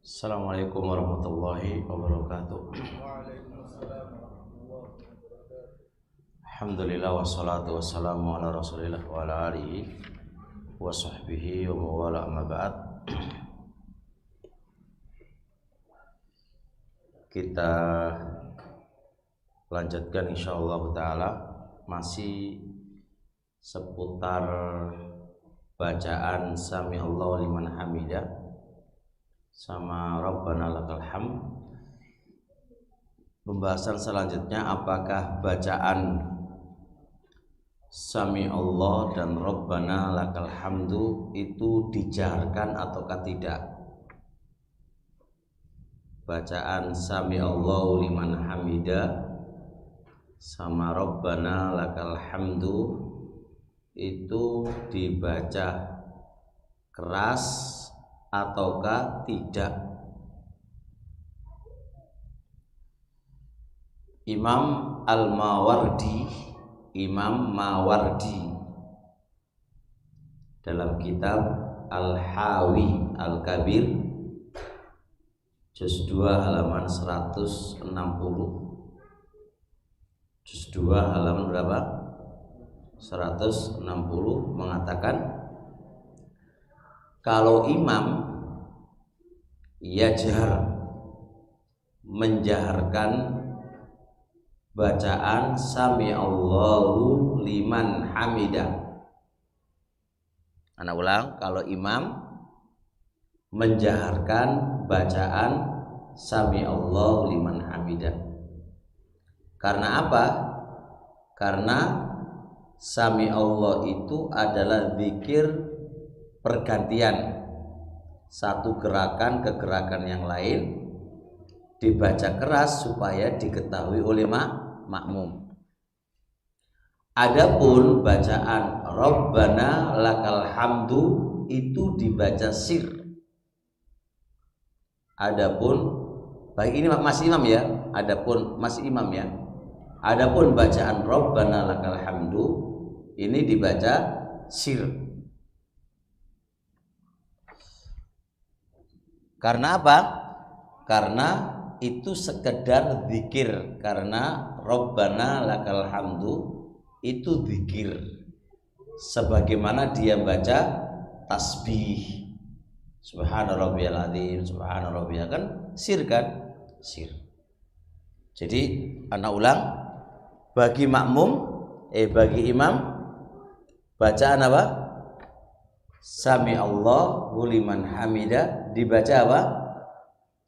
Assalamualaikum warahmatullahi wabarakatuh. Alhamdulillah wassalatu wassalamu ala rasulillah wa ala alihi wa sahbihi wa mawala amma ba'd. Kita lanjutkan insyaallah ta'ala masih seputar bacaan Sami Allahu liman hamidah sama Rabbana lakal hamd. Pembahasan selanjutnya, apakah bacaan Sami Allah dan Rabbana lakal hamdu itu dijaharkan ataukah tidak? Bacaan Sami Allahu liman hamidah sama Rabbana lakal hamdu itu dibaca keras ataukah tidak? Imam Mawardi dalam kitab Al-Hawi Al-Kabir juz 2 halaman 160, juz 2 halaman berapa? 160 mengatakan, kalau imam yajhar menjaharkan bacaan Sami Allahu liman hamidah. Anak ulang, kalau imam menjaharkan bacaan Sami Allahu liman hamidah. Karena apa? Karena Sami Allah itu adalah zikir pergantian, satu gerakan ke gerakan yang lain dibaca keras supaya diketahui oleh makmum. Adapun bacaan Rabbana lakal hamdu itu dibaca sir. Adapun baik ini masih imam ya. Adapun masih imam ya. Adapun bacaan Rabbana lakal hamdu ini dibaca sir. Karena apa? Karena itu sekedar zikir. Karena Rabbana lakal hamdu itu zikir, sebagaimana dia baca tasbih subhana rabbiyal azim, subhana rabbiyal, kan sir kan? Sir. Jadi anak ulang, bagi bagi imam bacaan apa? Sami Allahu liman hamidah dibaca apa?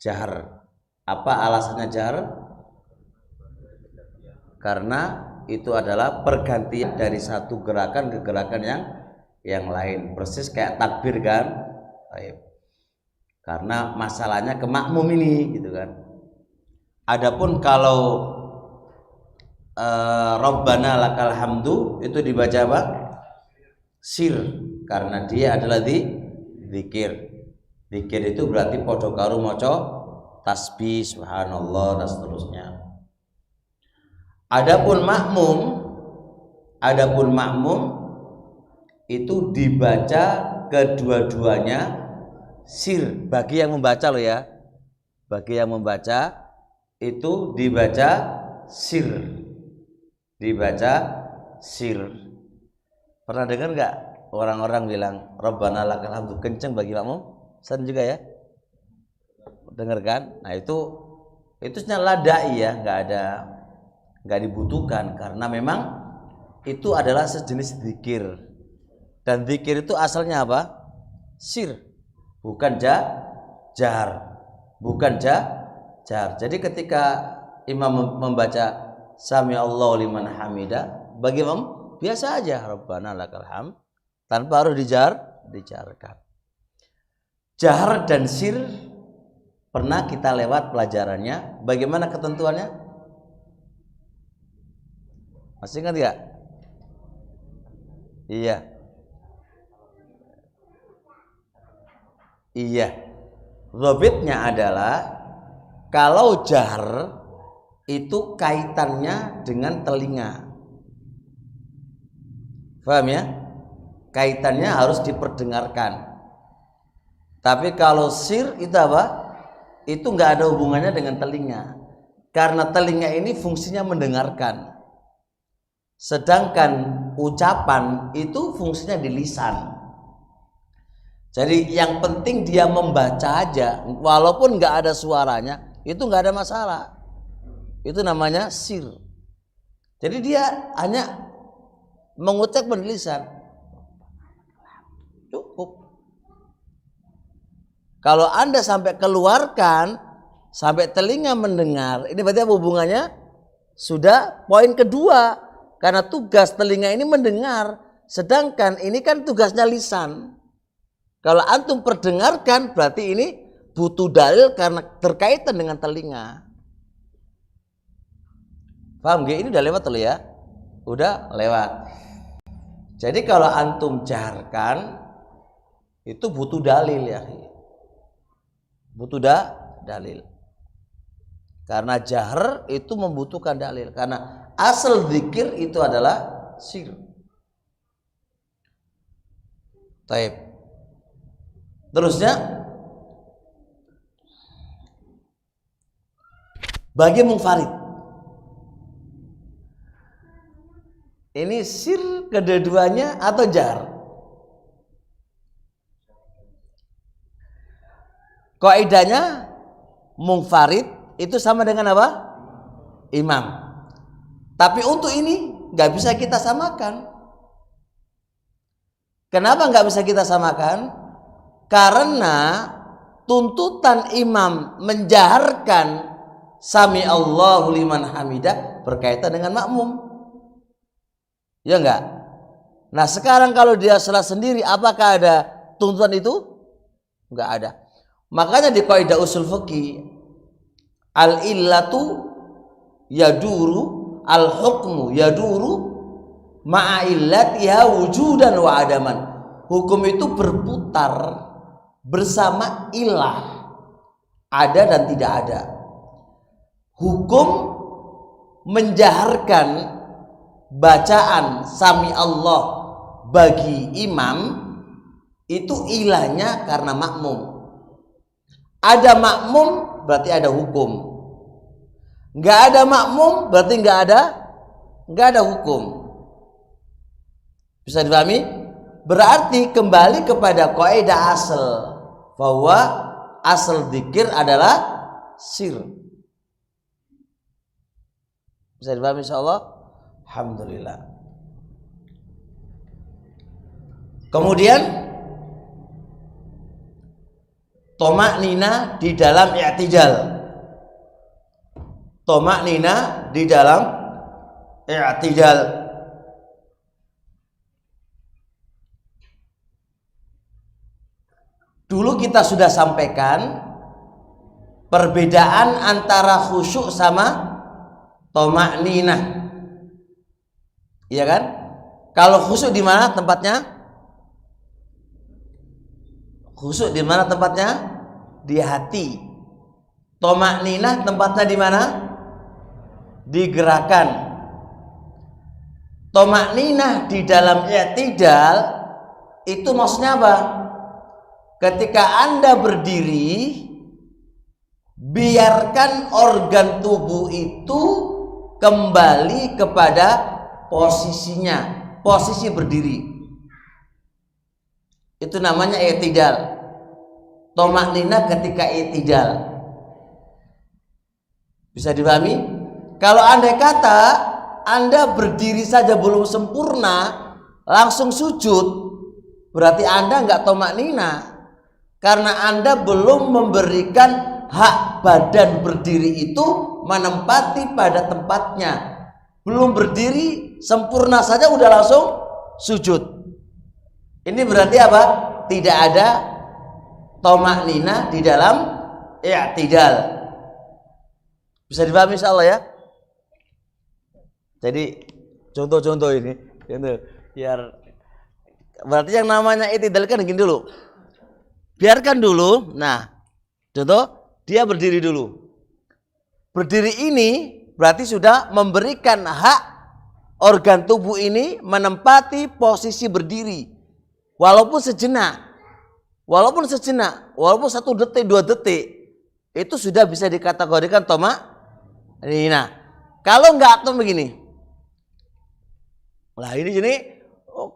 Jahar. Apa alasannya jahar? Karena itu adalah pergantian dari satu gerakan ke gerakan yang lain. Persis kayak takbir kan? Baik. Karena masalahnya ke makmum ini gitu kan. Adapun kalau Rabbana lakal hamdu itu dibaca apa? Sir. Karena dia adalah zikir. Zikir itu berarti podo karo maca tasbih, subhanallah dan seterusnya. Adapun makmum itu dibaca kedua-duanya sir. Bagi yang membaca loh ya. Bagi yang membaca itu dibaca sir. Dibaca sir. Pernah dengar enggak orang-orang bilang Rabbana lakal hamdu kenceng bagi makmum? Sering juga ya? Dengar kan? Nah itu ladai ya, nggak dibutuhkan, karena memang itu adalah sejenis zikir, dan zikir itu asalnya apa? Sir, bukan jahar, bukan jahar. Jadi ketika imam membaca Sami Allahu liman hamidah, bagi imam biasa aja Rabbana lakal hamd, tanpa harus dijaharkan. Jahar dan sir pernah kita lewat pelajarannya. Bagaimana ketentuannya? Masih ingat ya? Iya. Dhabitnya adalah kalau jahar itu kaitannya dengan telinga. Paham ya? Kaitannya harus diperdengarkan. Tapi kalau sir itu apa? itu nggak ada hubungannya dengan telinga, karena telinga ini fungsinya mendengarkan, sedangkan ucapan itu fungsinya di lisan. Jadi yang penting dia membaca aja, walaupun nggak ada suaranya, itu nggak ada masalah. Itu namanya sir. Jadi dia hanya mengucapkan di lisan, cukup. Kalau Anda sampai keluarkan, sampai telinga mendengar, ini berarti apa hubungannya? Sudah poin kedua, karena tugas telinga ini mendengar, sedangkan ini kan tugasnya lisan. Kalau antum perdengarkan, berarti ini butuh dalil karena terkaitan dengan telinga. Paham gak? Ini udah lewat dulu ya? Udah lewat. Jadi kalau antum jaharkan, itu butuh dalil ya. Butuh dalil. Karena jahar itu membutuhkan dalil. Karena asal zikir itu adalah sir. Taib. Terusnya, bagi munfarid. Ini sir kedua-duanya atau jahar? Kaidahnya munfarid itu sama dengan apa? Imam. Tapi untuk ini nggak bisa kita samakan. Kenapa nggak bisa kita samakan? Karena tuntutan imam menjaharkan sami Allahu liman hamidah berkaitan dengan makmum. Ya enggak? Nah sekarang kalau dia salah sendiri, apakah ada tuntutan itu? Enggak ada. Makanya di kaidah usul fikih, al illatu yaduru, al hukmu yaduru ma'a illatiha wujudan wa adaman. Hukum itu berputar bersama ilah, ada dan tidak ada. Hukum menjaharkan bacaan sami Allah bagi imam itu ilahnya karena makmum. Ada makmum berarti ada hukum. Nggak ada makmum berarti nggak ada hukum. Bisa dipahami? Berarti kembali kepada kaidah asal bahwa asal zikir adalah sir. Bisa dipahami insyaallah? Alhamdulillah. Kemudian Toma'nina di dalam i'tidal. Toma'nina di dalam i'tidal. Dulu kita sudah sampaikan perbedaan antara khusyuk sama toma'nina. Iya kan? Kalau khusyuk di mana tempatnya? Khusyuk di mana tempatnya? Di hati. Toma'ninah tempatnya di mana? Di gerakan. Toma'ninah di dalam i'tidal itu maksudnya apa? Ketika Anda berdiri, biarkan organ tubuh itu kembali kepada posisinya, posisi berdiri. Itu namanya i'tidal. Toma'ninah ketika i'tidal. Bisa dipahami? Kalau andai kata Anda berdiri saja belum sempurna, langsung sujud, berarti Anda nggak toma'ninah, karena Anda belum memberikan hak badan berdiri itu menempati pada tempatnya. Belum berdiri sempurna saja udah langsung sujud. Ini berarti apa? Tidak ada toma'ninah di dalam i'tidal. Bisa dipahami insyaallah ya? Jadi contoh-contoh ini biar berarti yang namanya i'tidal kan gini dulu. Biarkan dulu. Nah, contoh dia berdiri dulu. Berdiri ini berarti sudah memberikan hak organ tubuh ini menempati posisi berdiri. Walaupun sejenak, walaupun 1 detik, 2 detik, itu sudah bisa dikategorikan tomakninah. Kalau enggak tuh begini. Lah ini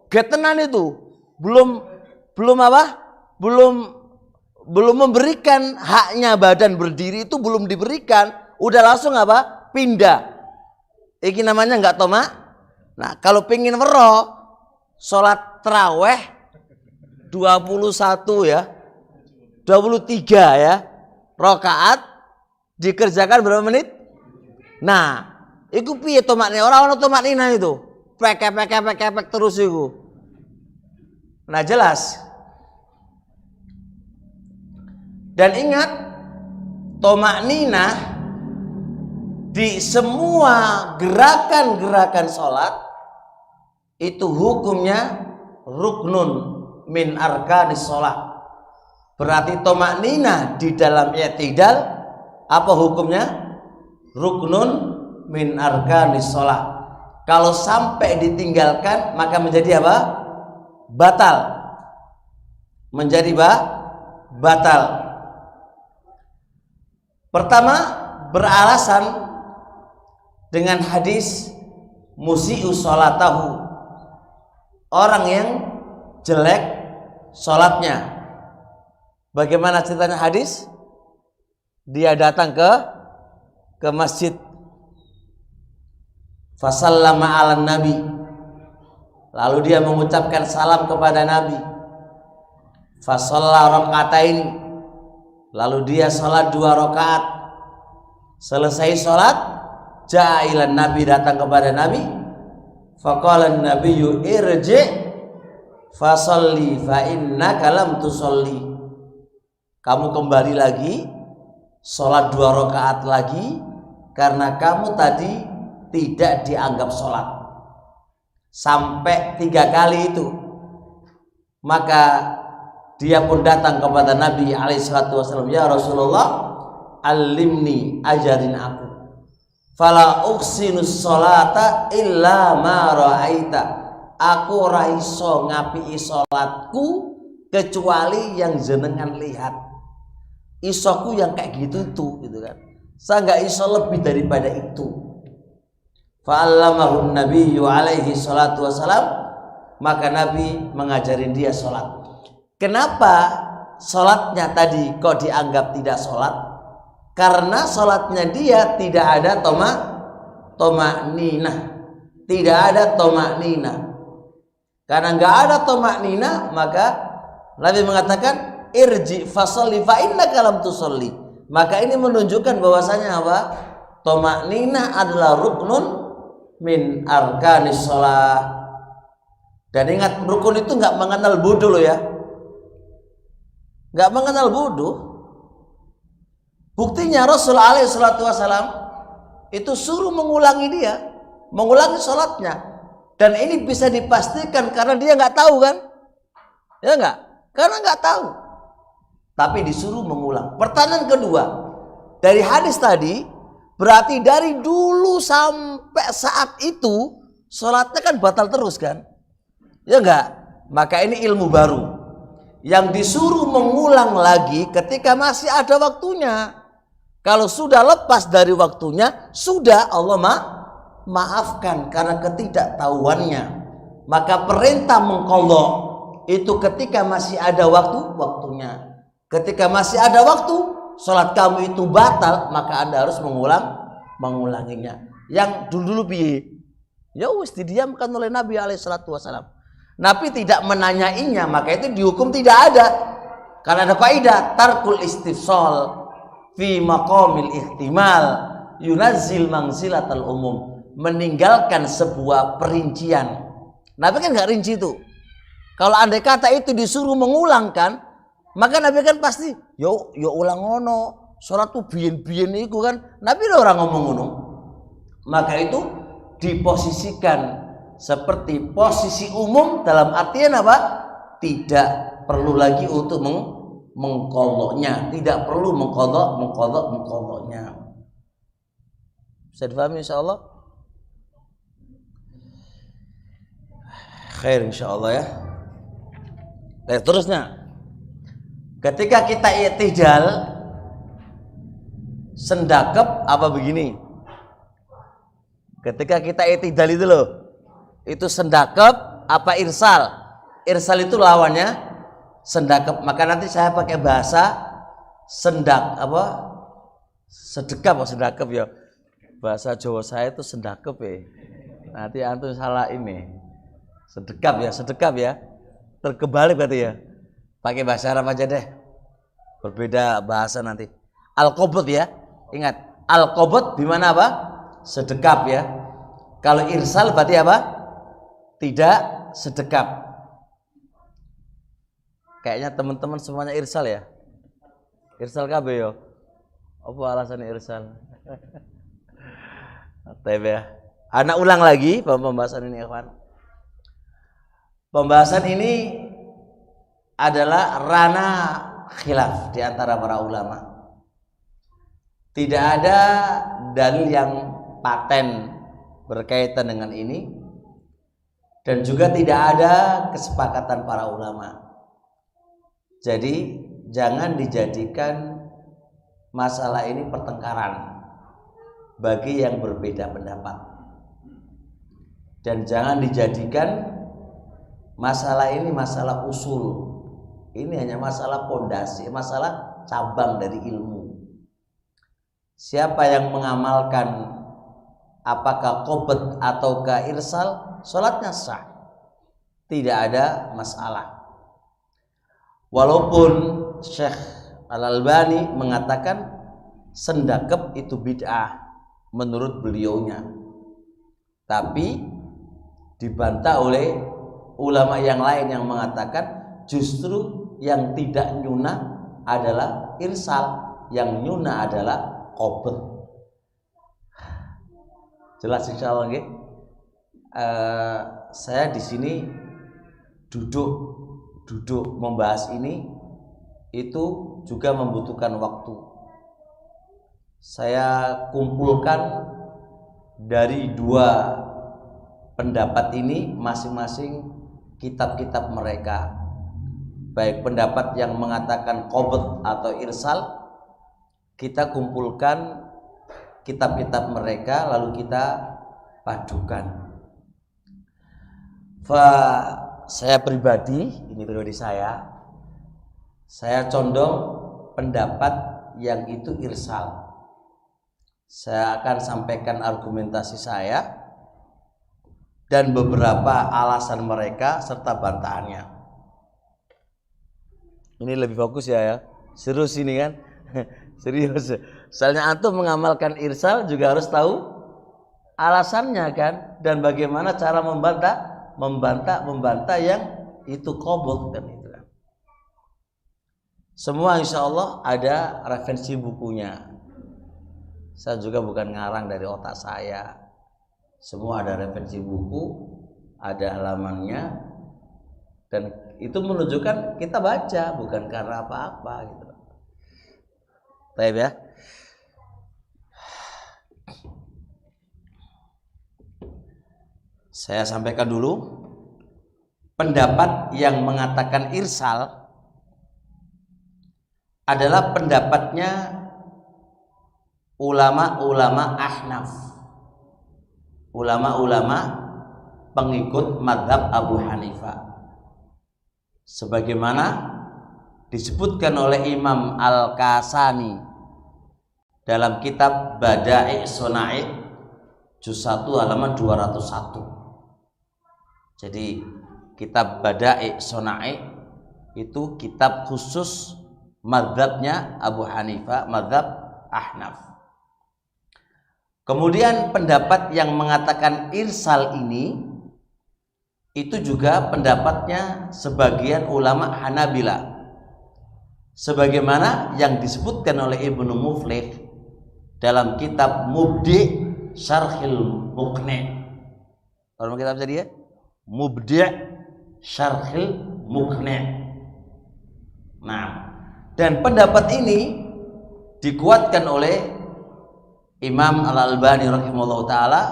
getenan itu belum apa? Belum memberikan haknya badan berdiri itu belum diberikan, udah langsung apa? Pindah. Ini namanya enggak tomak. Nah, kalau pengen wero sholat taraweh 21 ya. 23 ya. Rakaat dikerjakan berapa menit? Nah, itu piye tomaknya? Orang tomaknina itu. Pek terus itu. Nah, jelas. Dan ingat, tomaknina di semua gerakan-gerakan sholat itu hukumnya ruknun min arkanis sholat. Berarti tomaknina di dalam i'tidal apa hukumnya? Ruknun min arkanis sholat. Kalau sampai ditinggalkan maka menjadi apa? Batal. Menjadi batal. Pertama, beralasan dengan hadis musi'u sholatahu, orang yang jelek sholatnya. Bagaimana ceritanya hadis? Dia datang ke masjid, fasallama ala nabi, lalu dia mengucapkan salam kepada Nabi. Fasalla rakaatain, lalu dia salat 2 rakaat. Selesai salat, ja'a ilan nabi, datang kepada Nabi. Faqala an-nabiyyu irji' fasalli fa innaka lam tusalli. Kamu kembali lagi, sholat 2 rakaat lagi, karena kamu tadi tidak dianggap sholat. Sampai 3 kali itu. Maka dia pun datang kepada Nabi SAW. Ya Rasulullah, alimni, ajarin aku. Fala uqsinus sholata illa ma ra'aita. Aku ora iso ngapi'i sholatku kecuali yang jenengan lihat. Isoku yang kayak gitu tuh, gitu kan. Saya nggak iso lebih daripada itu. Fa'allamahun nabiyyu alaihi salatu wassalam, maka Nabi mengajarin dia sholat. Kenapa sholatnya tadi kok dianggap tidak sholat? Karena sholatnya dia tidak ada tomakninah, tidak ada tomakninah. Karena nggak ada tomakninah, maka Nabi mengatakan irji fasalli fa innaka lam tusalli. Maka ini menunjukkan bahwasanya apa? Tomakninah adalah ruknun min arkanis shalah. Dan ingat, rukun itu nggak mengenal bodoh loh ya, nggak mengenal bodoh. Buktinya Rasul alaihi salatu wasalam itu suruh mengulangi sholatnya. Dan ini bisa dipastikan karena dia nggak tahu kan, ya nggak? Karena nggak tahu. Tapi disuruh mengulang. Pertanyaan kedua, dari hadis tadi, berarti dari dulu sampai saat itu sholatnya kan batal terus kan? Ya enggak? Maka ini ilmu baru yang disuruh mengulang lagi ketika masih ada waktunya. Kalau sudah lepas dari waktunya, sudah Allah maafkan karena ketidaktahuannya. Maka perintah mengqadha itu ketika masih ada waktunya. Ketika masih ada waktu, sholat kamu itu batal, maka Anda harus mengulanginya. Yang dulu piye? Ya wis didiamkan oleh Nabi alaihi salatu wasallam. Nabi tidak menanyainya, maka itu dihukum tidak ada. Karena ada kaidah tarkul istifsal fi maqamil ihtimal yunazzil manzilatal umum. Meninggalkan sebuah perincian. Nabi kan nggak rinci itu. Kalau andai kata itu disuruh mengulangkan, maka Nabi kan pasti yo ulang ngono. Sholat tuh biyen itu kan. Nabi udah orang ngomong ngono. Maka itu diposisikan seperti posisi umum, dalam artian apa? Tidak perlu lagi untuk mengqadhanya, tidak perlu mengqadhanya. Bisa difahami insyaallah? Khair insyaallah ya. Terusnya, ketika kita i'tidal, Sendakep apa begini? Ketika kita i'tidal itu loh, itu sendakep apa irsal? Irsal itu lawannya sendakep. Maka nanti saya pakai bahasa sendak apa? Sedekap atau sendakep ya. Bahasa Jawa saya itu sendakep ya. Nanti antum salah ini. Sedekap ya. Terkebalik berarti ya. Pakai bahasa Arab aja deh. Berbeda bahasa nanti. Al-qabd ya. Ingat, al-qabd di mana apa? Sedekap ya. Kalau irsal berarti apa? Tidak sedekap. Kayaknya teman-teman semuanya irsal ya. Irsal KB yo. Apa alasannya irsal? Ya. Anak ulang lagi pembahasan ini, ikhwan. Pembahasan ini adalah ranah khilaf di antara para ulama. Tidak ada dalil yang paten berkaitan dengan ini, dan juga tidak ada kesepakatan para ulama. Jadi jangan dijadikan masalah ini pertengkaran bagi yang berbeda pendapat, dan jangan dijadikan masalah ini masalah usul. Ini hanya masalah pondasi, masalah cabang dari ilmu. Siapa yang mengamalkan apakah qabd ataukah irsal, salatnya sah, tidak ada masalah. Walaupun Syekh Al-Albani mengatakan sendakep itu bid'ah menurut beliaunya, tapi dibantah oleh ulama yang lain yang mengatakan justru yang tidak nyunah adalah irsal, yang nyunah adalah qabd. Jelas insyaallah nggih. Saya di sini duduk membahas ini itu juga membutuhkan waktu. Saya kumpulkan dari dua pendapat ini masing-masing kitab-kitab mereka, baik pendapat yang mengatakan qabd atau irsal, kita kumpulkan kitab-kitab mereka lalu kita padukan. Saya pribadi, ini pribadi saya condong pendapat yang itu irsal. Saya akan sampaikan argumentasi saya dan beberapa alasan mereka serta bantahannya. Ini lebih fokus ya. Serius ini kan. Serius. Soalnya antum mengamalkan irsal juga harus tahu alasannya kan, dan bagaimana cara membantah yang itu qabd kan itu kan. Semua insya Allah ada referensi bukunya. Saya juga bukan ngarang dari otak saya. Semua ada referensi buku, ada halamannya, dan itu menunjukkan kita baca bukan karena apa-apa gitu. Baik ya. Saya sampaikan dulu pendapat yang mengatakan irsal adalah pendapatnya ulama-ulama Ahnaf, ulama-ulama pengikut mazhab Abu Hanifah, sebagaimana disebutkan oleh Imam Al-Kasani dalam kitab Bada'i' Sona'i juz 1 halaman 201. Jadi kitab Bada'i' Sona'i itu kitab khusus mazhabnya Abu Hanifah, mazhab Ahnaf. Kemudian pendapat yang mengatakan irsal ini itu juga pendapatnya sebagian ulama Hanabila, sebagaimana yang disebutkan oleh Ibnu Muflih dalam kitab Mubdi' Syarhil Muqni'. Kalau kitab tadi ya, Mubdi' Syarhil Muqni'. Nah, dan pendapat ini dikuatkan oleh Imam Al-Albani rahimahullah ta'ala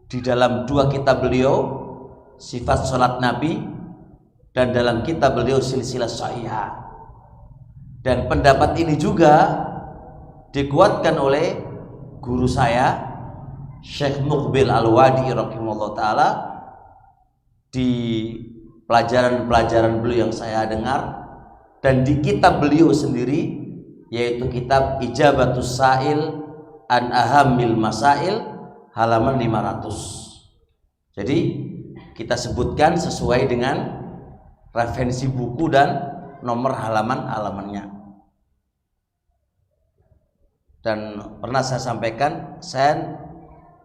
di dalam dua kitab beliau, Sifat Salat Nabi, dan dalam kitab beliau Silsilah Sahihah. Dan pendapat ini juga dikuatkan oleh guru saya Syekh Muqbil Al-Wadi rahimahullah ta'ala. Di pelajaran-pelajaran beliau yang saya dengar dan di kitab beliau sendiri, yaitu kitab Ijabatus Sa'il an Ahamil Masail, halaman 500. Jadi kita sebutkan sesuai dengan referensi buku dan nomor halamannya. Dan pernah saya sampaikan, saya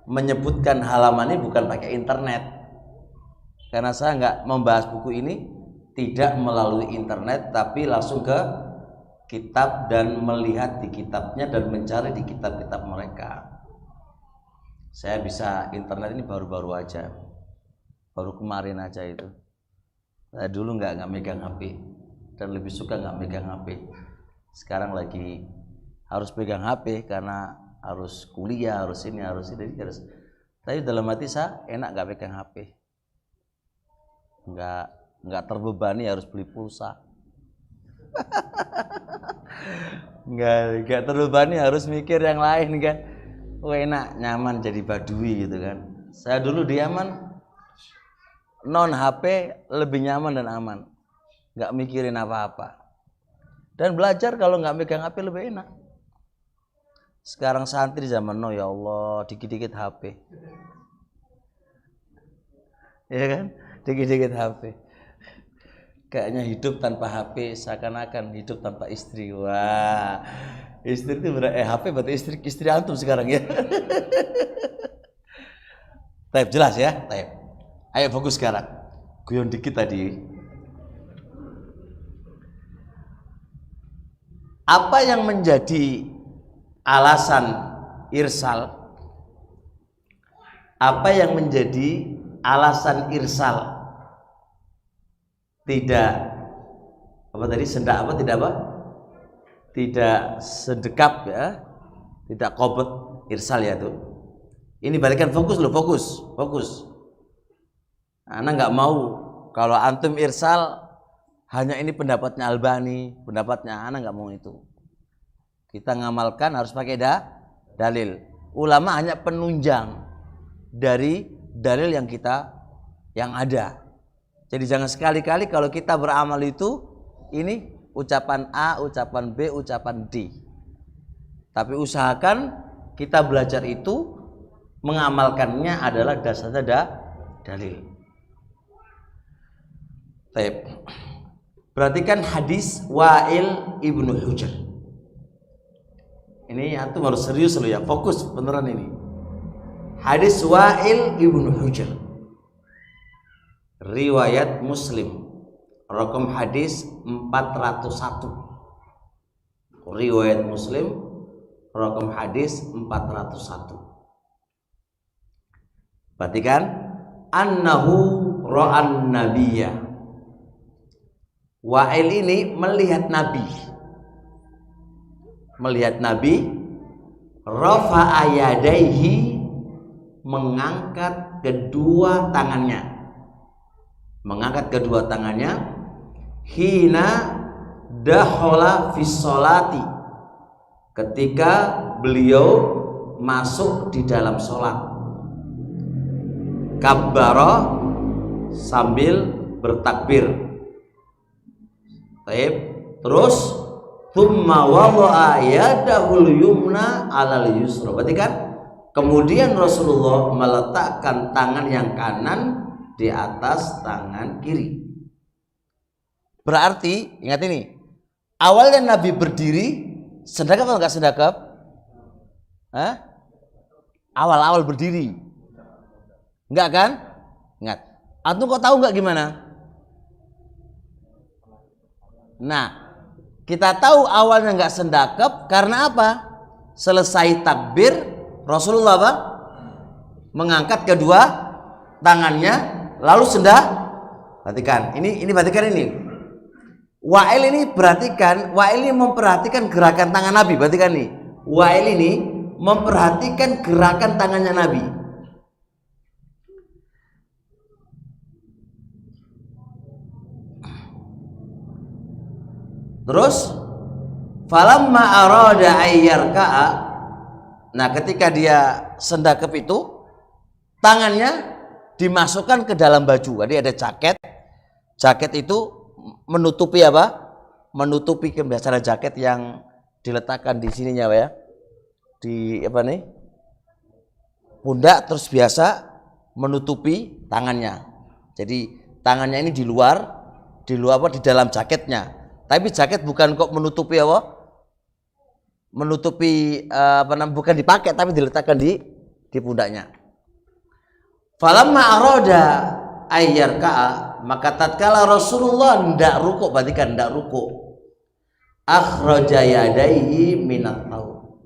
menyebutkan halamannya bukan pakai internet, karena saya nggak membahas buku ini tidak melalui internet, tapi langsung ke kitab dan melihat di kitabnya dan mencari di kitab-kitab mereka. Saya bisa internet ini baru-baru aja, baru kemarin aja itu. Saya dulu nggak megang HP dan lebih suka nggak megang HP. Sekarang lagi harus pegang HP karena harus kuliah, harus ini, harus ini, harus. Tapi dalam hati saya enak nggak pegang HP. Nggak terbebani harus beli pulsa. nggak terbebani harus mikir yang lain kan. Enak, nyaman jadi badui gitu kan. Saya dulu di Yaman non HP lebih nyaman dan aman, nggak mikirin apa-apa. Dan belajar kalau nggak megang HP lebih enak. Sekarang santri zaman no, ya Allah, dikit-dikit HP, ya kan? Dikit-dikit HP. Kayaknya hidup tanpa HP seakan-akan hidup tanpa istri. Wah, istri itu HP berarti istri antum sekarang ya. Taib jelas ya, taib. Ayo fokus sekarang. Guyon dikit tadi. Apa yang menjadi alasan irsal? Apa yang menjadi alasan irsal? Tidak apa tadi, sendak apa, tidak apa? Tidak sedekap ya, tidak qobot, irsal ya tuh. Ini balikan fokus loh, fokus. Ana nggak mau kalau antum irsal hanya ini pendapatnya Albani, pendapatnya ana nggak mau itu. Kita ngamalkan harus pakai dalil. Ulama hanya penunjang dari dalil yang ada. Jadi jangan sekali-kali kalau kita beramal itu ini ucapan A, ucapan B, ucapan D. Tapi usahakan kita belajar itu mengamalkannya adalah dasarnya dalil. Baik. Perhatikan hadis Wa'il ibnu Hujr. Ini antum harus serius loh ya, fokus beneran ini. Hadis Wa'il ibnu Hujr, riwayat Muslim, raqam hadis 401. Riwayat Muslim, raqam hadis 401. Perhatikan, annahu ra'an nabiyya. Wa'il ini melihat Nabi. Melihat Nabi, rafa'a yadaihi, mengangkat kedua tangannya. Mengangkat kedua tangannya hina dakhala fis sholati, ketika beliau masuk di dalam sholat. Kabbara, sambil bertakbir. Baik. Terus thumma wada'a yadahul yumna 'alal yusra. Berarti kan kemudian Rasulullah meletakkan tangan yang kanan di atas tangan kiri. Berarti ingat ini, awalnya Nabi berdiri sedekap atau enggak sedekap? Awal-awal berdiri enggak kan? Ingat. Antum kok tahu enggak gimana? Nah, kita tahu awalnya enggak sedekap karena apa? Selesai takbir Rasulullah apa? Mengangkat kedua tangannya lalu perhatikan ini perhatikan ini. Wa'il ini perhatikan, Wa'il ini memperhatikan gerakan tangan Nabi. Perhatikan nih, Wa'il ini memperhatikan gerakan tangannya Nabi. Terus Falamma arada ayyarka'a, nah ketika dia sendakep itu, tangannya dimasukkan ke dalam baju. Jadi ada jaket. Jaket itu menutupi apa? Menutupi, biasanya jaket yang diletakkan di sininya ya. Di apa nih? Pundak, terus biasa menutupi tangannya. Jadi tangannya ini di luar apa, di dalam jaketnya. Tapi jaket bukan kok menutupi apa? Menutupi apa namanya, bukan dipakai tapi diletakkan di pundaknya. Falamma arada ayyarka'a, maka tatkala Rasulullah ndak rukuk, berarti kan ndak rukuk, akhraja yadaihi minat taub,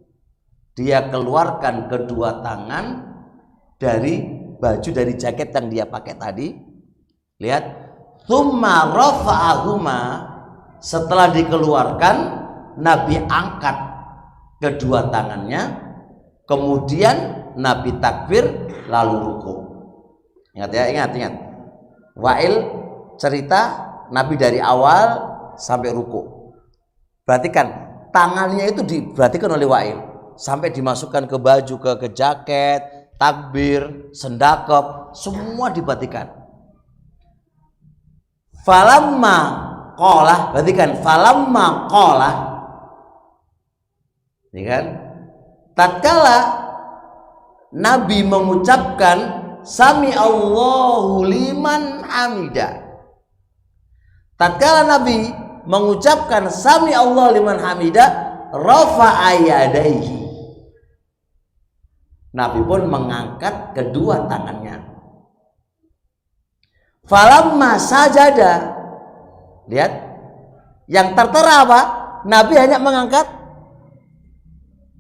dia keluarkan kedua tangan dari baju, dari jaket yang dia pakai tadi. Lihat, tsumma rafa'ahuma, setelah dikeluarkan Nabi angkat kedua tangannya, kemudian Nabi takbir lalu ruku. Ingat ya, ingat. Wa'il cerita Nabi dari awal sampai ruku. Perhatikan, tangannya itu diperhatikan oleh Wa'il sampai dimasukkan ke baju, ke jaket, takbir, sendakep, semua diperhatikan. Falamma qala, perhatikan, falamma qala, ya kan? Tatkala Nabi mengucapkan sami Allahu liman hamida, tatkala Nabi mengucapkan sami Allahu liman hamida, rafa'a yadaihi, Nabi pun mengangkat kedua tangannya. Falamma sajada, lihat, yang tertera apa? Nabi hanya mengangkat.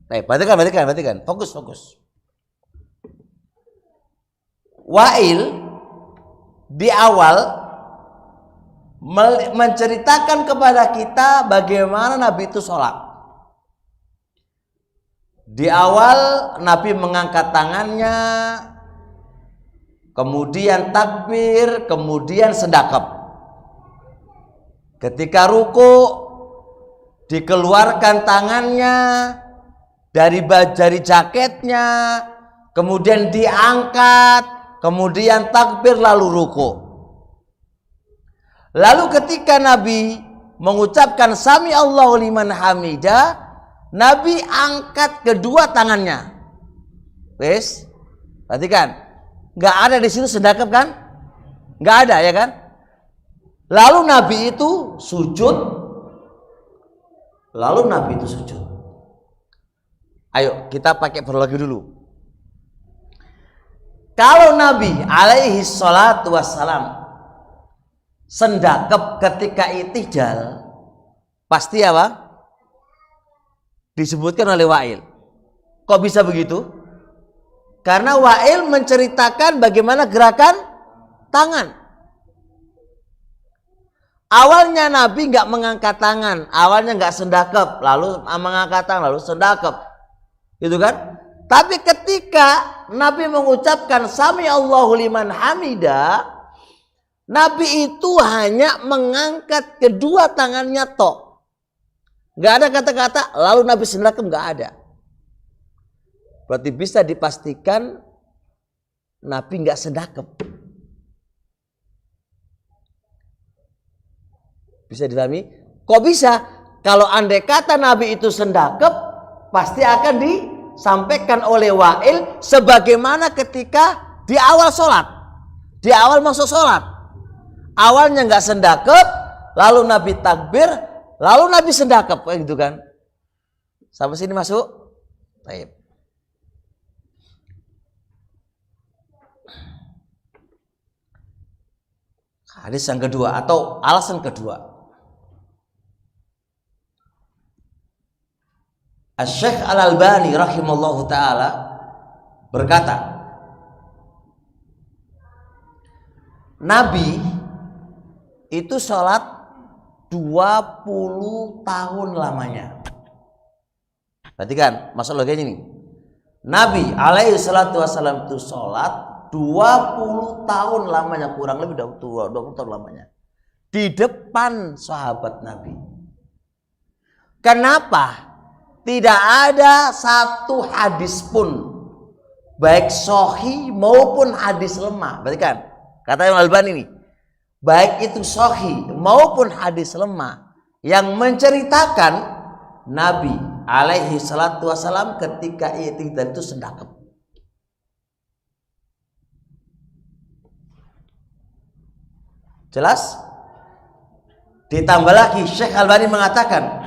Perhatikan, fokus. Wa'il di awal menceritakan kepada kita bagaimana Nabi itu sholat. Di awal Nabi mengangkat tangannya, kemudian takbir, kemudian sendakep. Ketika ruku, dikeluarkan tangannya dari jaketnya, kemudian diangkat, kemudian takbir lalu ruku. Lalu ketika Nabi mengucapkan sami Allahu liman hamida, Nabi angkat kedua tangannya. Wes, perhatikan, nggak ada di situ sendakep kan? Nggak ada ya kan? Lalu Nabi itu sujud. Ayo kita pakai kronologi dulu. Kalau Nabi alaihi salatu wassalam sendakep ketika i'tidal, pasti apa? Disebutkan oleh Wa'il. Kok bisa begitu? Karena Wa'il menceritakan bagaimana gerakan tangan. Awalnya Nabi nggak mengangkat tangan, awalnya nggak sendakep, lalu mengangkat tangan, lalu sendakep. Gitu kan? Tapi ketika Nabi mengucapkan sami Allahu liman hamida, Nabi itu hanya mengangkat kedua tangannya tok. Nggak ada kata-kata lalu Nabi sendakep, nggak ada. Berarti bisa dipastikan Nabi nggak sendakep. Bisa dipahami? Kok bisa? Kalau andai kata Nabi itu sendakep, pasti akan disampaikan oleh Wa'il sebagaimana ketika di awal sholat, di awal masuk sholat. Awalnya nggak sendakep, lalu Nabi takbir, lalu Nabi sendakep, kayak gitu kan? Sampai sini masuk? Baik. Hadis yang kedua atau alasan kedua. Asy-Syaikh Al-Albani rahimallahu taala berkata, Nabi itu sholat 20 tahun lamanya. Perhatikan masalah logikanya ini. Nabi alaihi salatu wassalam itu sholat 20 tahun lamanya, kurang lebih 20 tahun lamanya, di depan sahabat Nabi. Kenapa? Tidak ada satu hadis pun, baik sahih maupun hadis lemah. Perhatikan, kata Imam Al-Albani ini, baik itu sahih maupun hadis lemah yang menceritakan Nabi alaihi salatu wassalam ketika i'tidal itu sendakep. Jelas? Ditambah lagi Syekh Albani mengatakan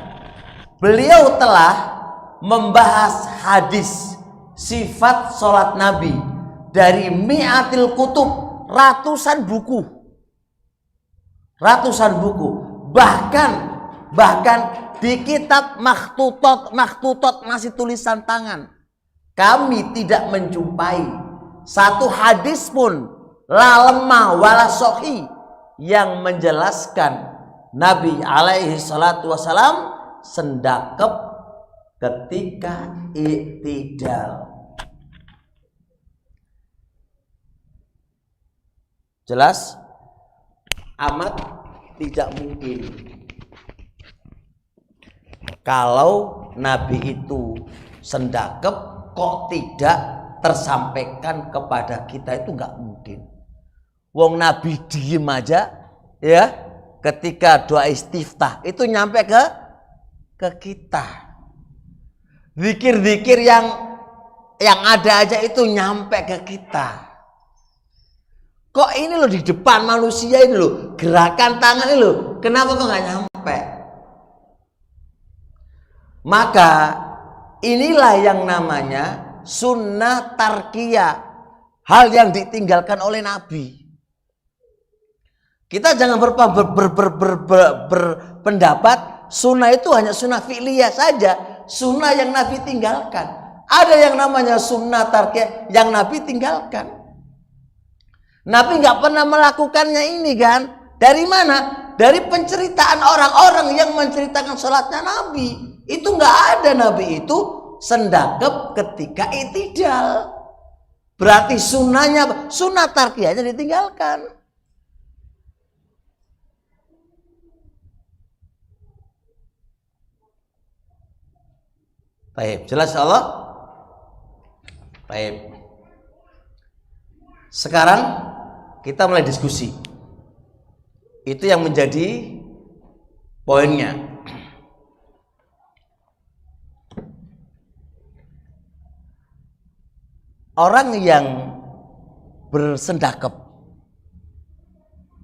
beliau telah membahas hadis sifat sholat Nabi dari mi'atil kutub, ratusan buku, bahkan di kitab makhtutot masih tulisan tangan, kami tidak menjumpai satu hadis pun la lemah wala sahih yang menjelaskan Nabi alaihi salatu wassalam sendakep ketika i'tidal. Jelas? Amat tidak mungkin kalau Nabi itu sendakep kok tidak tersampaikan kepada kita, itu nggak mungkin. Wong Nabi diem aja ya ketika doa istiftah itu nyampe ke kita. Zikir-zikir yang ada aja itu nyampe ke kita. Kok ini loh di depan manusia ini loh, gerakan tangan ini loh, kenapa kok nggak nyampe? Maka inilah yang namanya sunnah tarkiyah, hal yang ditinggalkan oleh Nabi. Kita jangan berpendapat sunnah itu hanya sunnah fi'liyah saja, sunnah yang Nabi tinggalkan. Ada yang namanya sunnah tarkiyah yang Nabi tinggalkan. Nabi nggak pernah melakukannya ini kan? Dari mana? Dari penceritaan orang-orang yang menceritakan sholatnya Nabi. Itu nggak ada Nabi itu sendakep ketika i'tidal. Berarti sunnahnya, sunnah tarkiyahnya ditinggalkan. Baik, jelas Allah? Baik. Sekarang kita mulai diskusi. Itu yang menjadi poinnya. Orang yang bersendakep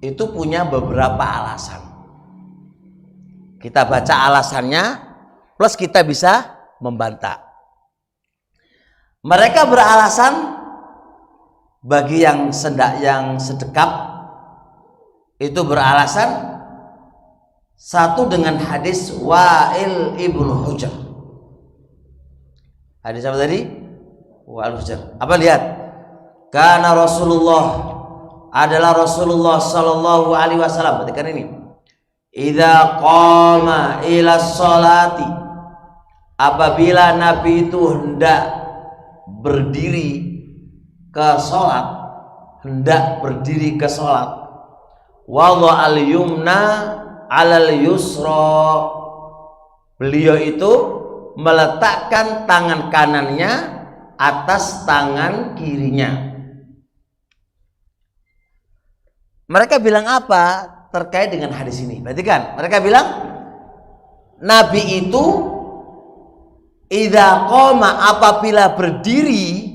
itu punya beberapa alasan. Kita baca alasannya plus kita bisa membantah. Mereka beralasan bagi yang sedekap itu beralasan satu dengan hadis Wa'il ibnu Hujr. Hadis apa tadi? Wa'il Hujr. Apa lihat? Karena adalah Rasulullah sallallahu alaihi wasallam. Perhatikan ini. Idza qama ila sholati, apabila Nabi itu hendak berdiri ke sholat, wadha al yumna alal yusra, beliau itu meletakkan tangan kanannya atas tangan kirinya. Mereka bilang apa terkait dengan hadis ini? Berarti kan mereka bilang Nabi itu idza qoma, apabila berdiri,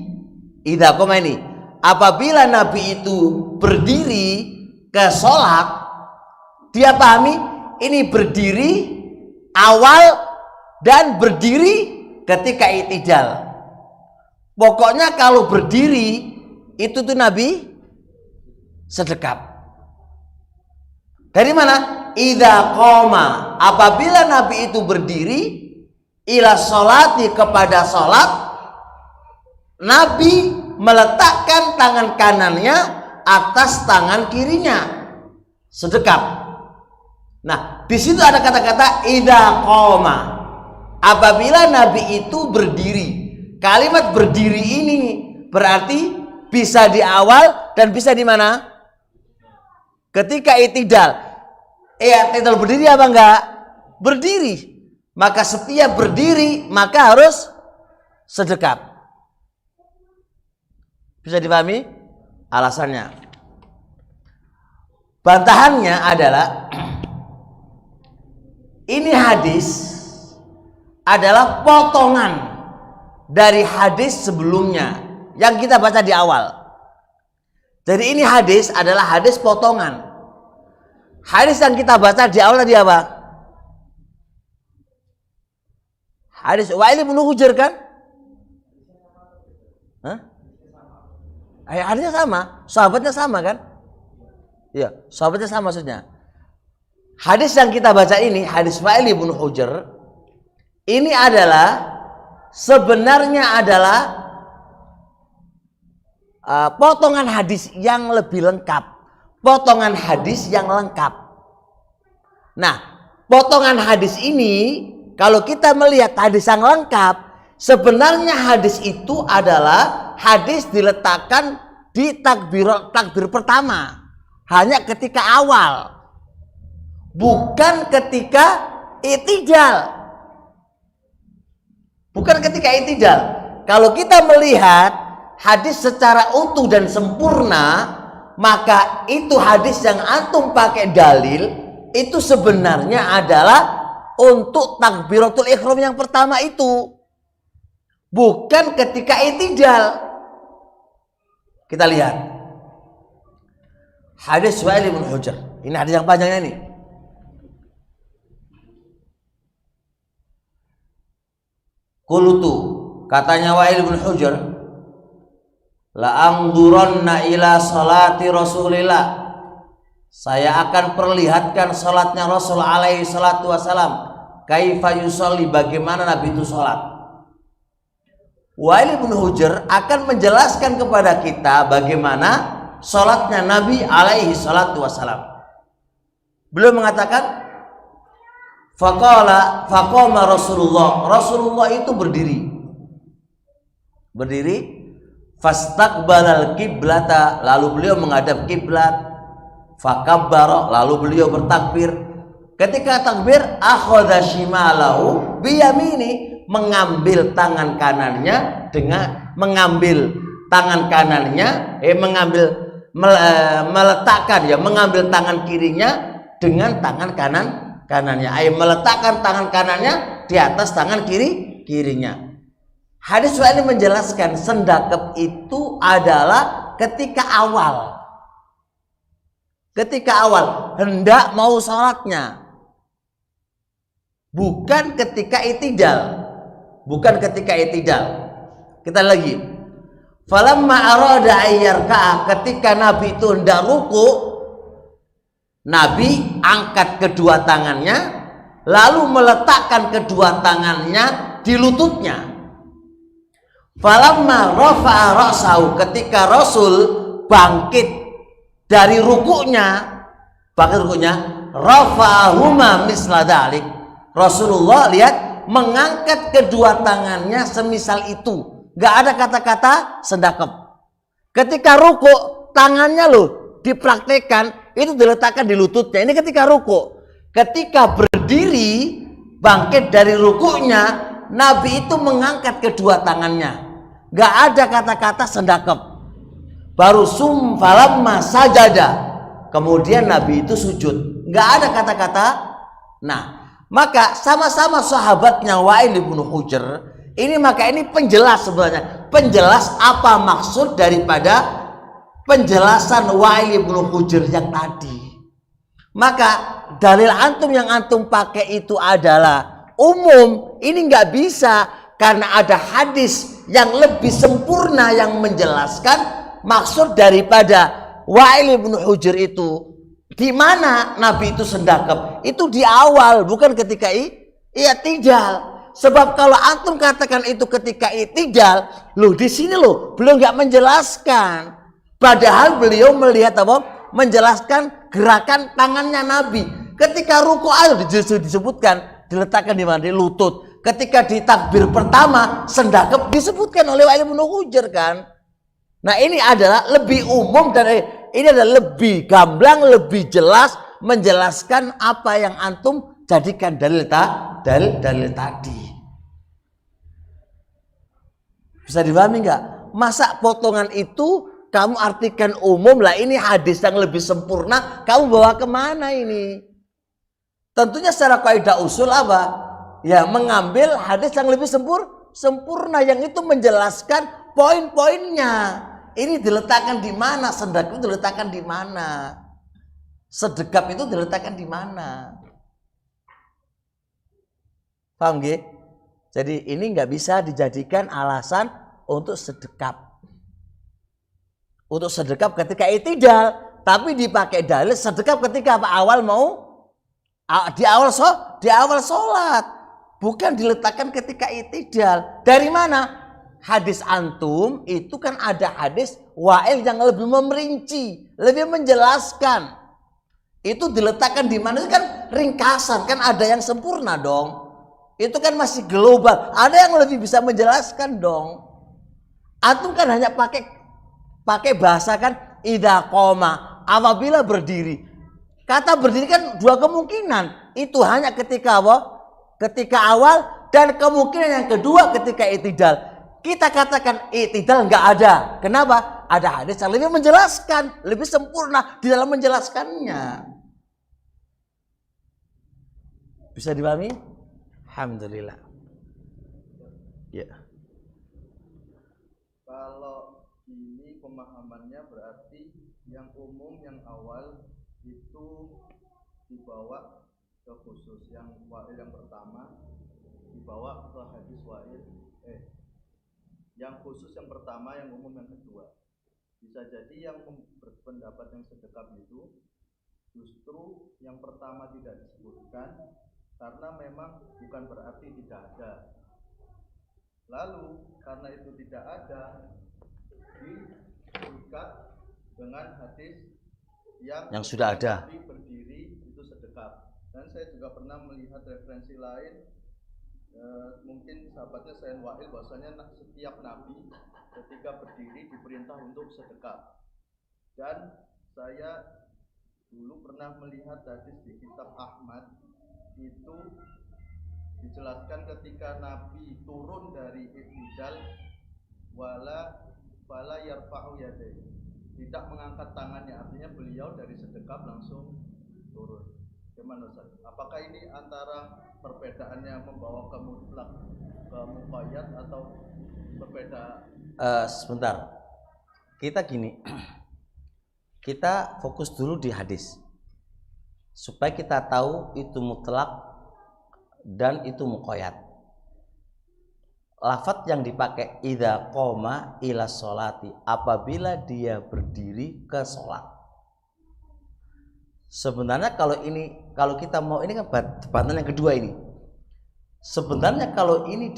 idza qoma ini apabila Nabi itu berdiri ke sholat, dia pahami ini berdiri awal dan berdiri ketika i'tidal. Pokoknya kalau berdiri itu tuh Nabi sedekap. Dari mana? Idza qoma, apabila Nabi itu berdiri ila sholati, kepada sholat, Nabi meletakkan tangan kanannya atas tangan kirinya, sedekap. Nah, di situ ada kata-kata idza qoma, apabila Nabi itu berdiri. Kalimat berdiri ini berarti bisa di awal dan bisa di mana? Ketika i'tidal. I'tidal berdiri apa enggak? Berdiri. maka setiap berdiri maka harus sedekap. Bisa dipahami alasannya? Bantahannya adalah ini hadis adalah potongan dari hadis sebelumnya yang kita baca di awal. Jadi ini hadis adalah hadis potongan. Hadis yang kita baca di awal tadi apa? Hadis Wa'il bin Hujr kan? Hah? Hadisnya sama, sahabatnya sama kan? Iya, sahabatnya sama maksudnya. Hadis yang kita baca ini, hadis Wa'il bin Hujr, ini adalah sebenarnya adalah potongan hadis yang lebih lengkap. Potongan hadis yang lengkap. Nah, potongan hadis ini, kalau kita melihat hadis yang lengkap, sebenarnya hadis itu adalah hadis diletakkan di takbir pertama, hanya ketika awal, bukan ketika i'tidal. Bukan ketika i'tidal. Kalau kita melihat hadis secara utuh dan sempurna, maka itu hadis yang antum pakai dalil itu sebenarnya adalah untuk takbiratul ihram yang pertama itu, bukan ketika i'tidal. Kita lihat hadis Wa'il bin Hujr. Ini hadis yang panjangnya ini. Qultu, katanya Wa'il bin Hujr, la angduranna ila salati Rasulillah. Saya akan perlihatkan salatnya Rasul alaihi salatu wasalam. Kaifa yusolli, bagaimana Nabi itu salat. Wa'il bin Hujr akan menjelaskan kepada kita bagaimana salatnya Nabi alaihi salatu wasalam. Beliau mengatakan, faqama Rasulullah itu berdiri, fastaqbalal kiblata, lalu beliau menghadap kiblat, fakabbara, lalu beliau bertakbir. Ketika takbir, akhadha shimalahu biyamini, mengambil tangan kanannya dengan mengambil tangan kirinya dengan tangan kanannya, meletakkan tangan kanannya di atas tangan kirinya. Hadis ini menjelaskan sendakep itu adalah ketika awal hendak mau salatnya, bukan ketika i'tidal. Kita lagi, falamma arada ayyarka'a, ketika Nabi itu hendak ruku, Nabi angkat kedua tangannya lalu meletakkan kedua tangannya di lututnya. Falamma rafa'a ra'sahu, ketika Rasul bangkit dari rukunya, rafa'ahuma misla dzalik. Rasulullah lihat mengangkat kedua tangannya semisal itu. Gak ada kata-kata sendakep. Ketika ruku, tangannya loh dipraktekkan, itu diletakkan di lututnya. Ini ketika ruku. Ketika berdiri, bangkit dari rukunya, Nabi itu mengangkat kedua tangannya. Gak ada kata-kata sendakep. Baru falamma sajada, kemudian Nabi itu sujud. Gak ada kata-kata. Nah, maka sama-sama sahabatnya Wa'il bin Hujr ini, maka ini penjelas sebenarnya, penjelas apa maksud daripada penjelasan Wa'il bin Hujr yang tadi. Maka dalil antum yang antum pakai itu adalah umum, ini nggak bisa, karena ada hadis yang lebih sempurna yang menjelaskan maksud daripada Wa'il bin Hujr itu. Di mana Nabi itu sendakep? Itu di awal, bukan ketika i'tidal. Sebab kalau antum katakan itu ketika i'tidal, loh di sini loh beliau nggak menjelaskan. Padahal beliau melihat apa? Menjelaskan gerakan tangannya Nabi. Ketika ruku disebutkan diletakkan di mana? Di lutut. Ketika di takbir pertama sendakep disebutkan oleh Wa'il bin Hujr kan. Nah ini adalah lebih umum dan ini adalah lebih gamblang, lebih jelas menjelaskan apa yang antum jadikan dalil tadi. Bisa dipahami nggak? Masa potongan itu kamu artikan umum lah, ini hadis yang lebih sempurna, kamu bawa kemana ini? Tentunya secara kaidah usul apa? Ya mengambil hadis yang lebih sempurna, yang itu menjelaskan poin-poinnya. Ini diletakkan di mana? Sedekap itu diletakkan di mana? Sedekap itu diletakkan di mana? Paham nggih? Jadi ini nggak bisa dijadikan alasan untuk sedekap. Untuk sedekap ketika i'tidal, tapi dipakai dalil sedekap ketika apa? Di awal sholat, bukan diletakkan ketika i'tidal. Dari mana? Hadis antum itu kan ada hadis Wa'il yang lebih memerinci, lebih menjelaskan. Itu diletakkan di mana? Itu kan ringkasan, kan ada yang sempurna dong. Itu kan masih global, ada yang lebih bisa menjelaskan dong. Antum kan hanya pakai bahasa kan idza qoma, apabila berdiri. Kata berdiri kan dua kemungkinan. Itu hanya ketika apa? Ketika awal, dan kemungkinan yang kedua ketika i'tidal. Kita katakan i'tidal enggak ada. Kenapa? Ada hadis yang lebih menjelaskan, lebih sempurna di dalam menjelaskannya. Bisa dipahami? Alhamdulillah. Ya. Kalau ini pemahamannya berarti yang umum yang awal itu dibawa ke khusus, yang Wa'il yang pertama dibawa ke hadis Wa'il, yang khusus yang pertama, yang umum yang kedua. Bisa jadi yang berpendapat yang sedekap itu justru yang pertama tidak disebutkan karena memang bukan berarti tidak ada. Lalu karena itu tidak ada, diikat dengan hadis yang sudah ada. Berdiri itu sedekap. Dan saya juga pernah melihat referensi lain, mungkin sahabatnya Sayyid Wa'il, bahwasanya setiap nabi ketika berdiri diperintah untuk sedekap. Dan saya dulu pernah melihat hadis di kitab Ahmad, itu dijelaskan ketika Nabi turun dari i'tidal wala yarfa'u yadayhi, tidak mengangkat tangannya, artinya beliau dari sedekap langsung turun. Gimana Ustaz? Apakah ini antara perbedaannya membawa ke mutlak ke muqayyad atau berbeda? Sebentar. Kita gini. Kita fokus dulu di hadis. Supaya kita tahu itu mutlak dan itu muqayyad. Lafaz yang dipakai idza qoma ila sholati, apabila dia berdiri ke sholat. Sebenarnya kalau kita mau, ini kan batasan yang kedua ini. Sebenarnya kalau ini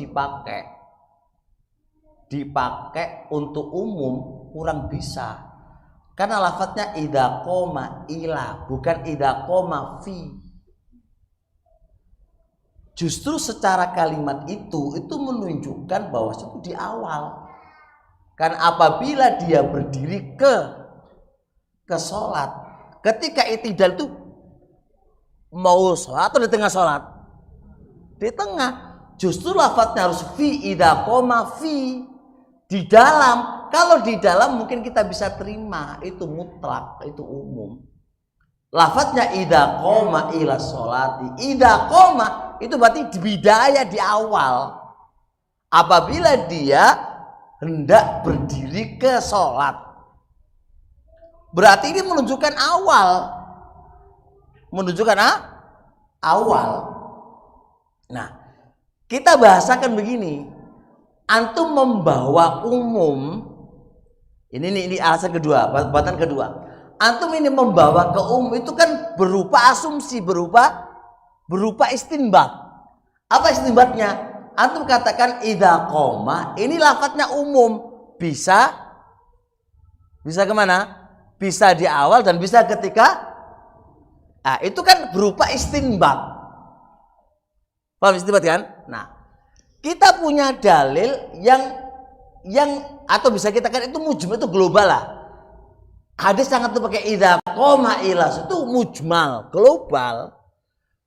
dipakai untuk umum kurang bisa. Karena lafadznya idza qoma ila, bukan idza qoma fi. Justru secara kalimat itu menunjukkan bahwa itu di awal. Kan apabila dia berdiri ke sholat, ketika i'tidal itu mau sholat atau di tengah sholat? Di tengah. Justru lafadznya harus fi, idza qoma fi, di dalam. Kalau di dalam mungkin kita bisa terima, itu mutlak, itu umum. Lafadznya idza qoma ila sholati, idza qoma itu berarti bidaya di awal. Apabila dia hendak berdiri ke sholat, berarti ini menunjukkan awal. Menunjukkan awal. Nah, kita bahasakan begini. Antum membawa umum. Ini alasan kedua, batasan kedua. Antum ini membawa ke umum itu kan berupa asumsi, berupa istinbat. Apa istinbatnya? Antum katakan idza qoma, ini lafadznya umum, bisa kemana? Bisa di awal dan bisa ketika. Nah, itu kan berupa istinbat. Paham istinbat kan? Nah, kita punya dalil yang atau bisa kita katakan itu mujmal, itu global lah. Hadis sangat tuh pakai idza qoma ila, itu mujmal, global.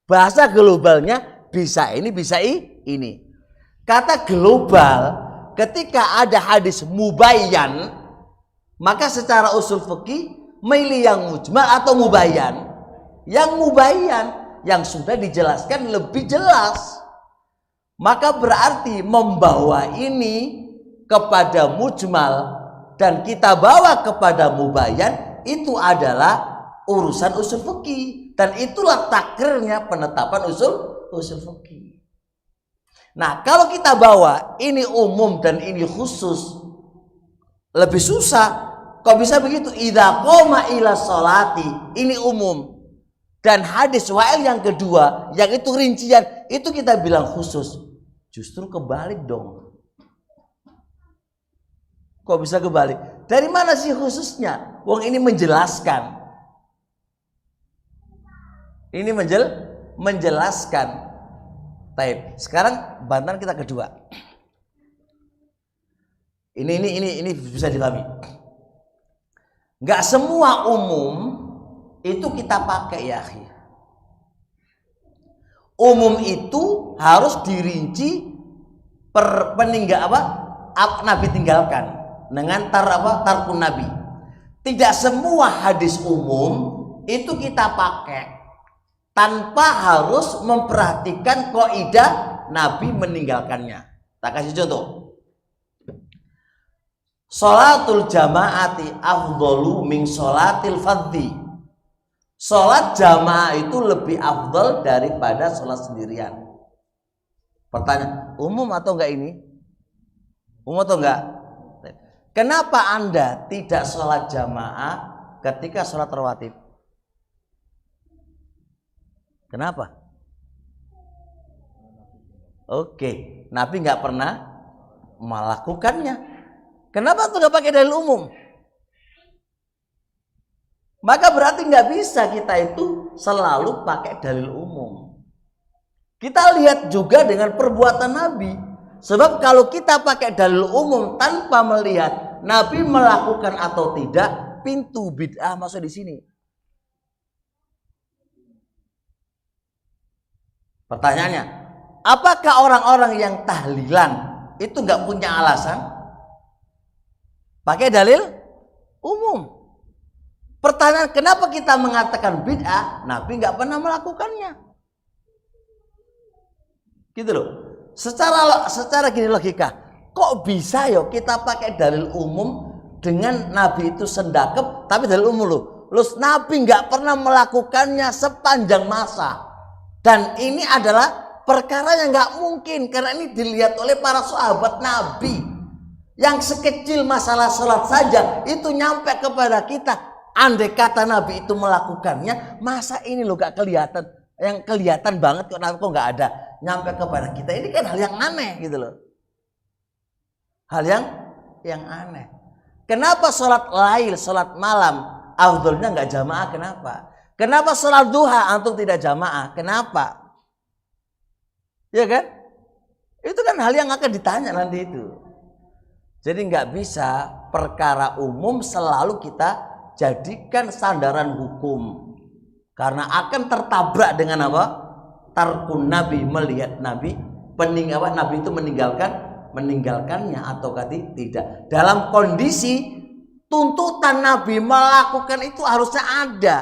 Bahasa globalnya bisa ini, bisa ini. Kata global, ketika ada hadis mubayyan, maka secara usul fikih milih yang mujmal atau mubayyan. Yang mubayyan, yang sudah dijelaskan lebih jelas. Maka berarti membawa ini kepada mujmal dan kita bawa kepada mubayyan, itu adalah urusan usul fikih. Dan itulah takrirnya penetapan usul fikih. Nah, kalau kita bawa ini umum dan ini khusus, lebih susah. Kok bisa begitu? Idza qoma ila sholati, ini umum. Dan hadis Wa'il yang kedua, yang itu rincian, itu kita bilang khusus. Justru kebalik dong. Kok bisa kebalik? Dari mana sih khususnya? Wong ini menjelaskan. Ini menjelaskan. Baik, sekarang bantahan kita kedua. Ini bisa dipahami. Enggak semua umum itu kita pakai ya, akhi. Umum itu harus dirinci Nabi tinggalkan dengan tarkun Nabi. Tidak semua hadis umum itu kita pakai tanpa harus memperhatikan kaidah Nabi meninggalkannya. Tak kasih contoh. Sholatul jamaati afdalu min sholatil fardhi. Sholat jamaah itu lebih afdal daripada sholat sendirian. Pertanyaan, umum atau enggak ini? Umum atau enggak? Kenapa Anda tidak sholat jamaah ketika sholat rawatib? Kenapa? Oke, Nabi nggak pernah melakukannya. Kenapa tuh nggak pakai dalil umum? Maka berarti nggak bisa kita itu selalu pakai dalil umum. Kita lihat juga dengan perbuatan Nabi. Sebab kalau kita pakai dalil umum tanpa melihat Nabi melakukan atau tidak, pintu bid'ah masuk di sini. Pertanyaannya, apakah orang-orang yang tahlilan itu nggak punya alasan? Pakai dalil umum. Pertanyaan, kenapa kita mengatakan bid'ah? Nabi nggak pernah melakukannya. Gitu loh. Secara gini logika, kok bisa yo kita pakai dalil umum dengan Nabi itu sendakep, tapi dalil umum loh. Nabi nggak pernah melakukannya sepanjang masa. Dan ini adalah perkara yang nggak mungkin karena ini dilihat oleh para sahabat Nabi. Yang sekecil masalah sholat saja itu nyampe kepada kita. Andai kata Nabi itu melakukannya, masa ini loh gak kelihatan? Yang kelihatan banget kok Nabi kok nggak ada nyampe kepada kita. Ini kan hal yang aneh gitu loh. Hal yang aneh. Kenapa sholat lail, sholat malam afdolnya nggak jamaah? Kenapa? Kenapa sholat duha antum tidak jamaah? Kenapa? Ya kan? Itu kan hal yang akan ditanya nanti itu. Jadi nggak bisa perkara umum selalu kita jadikan sandaran hukum. Karena akan tertabrak dengan apa? Tarkun Nabi, melihat Nabi, Nabi itu meninggalkannya atau tidak. Dalam kondisi tuntutan Nabi melakukan itu harusnya ada.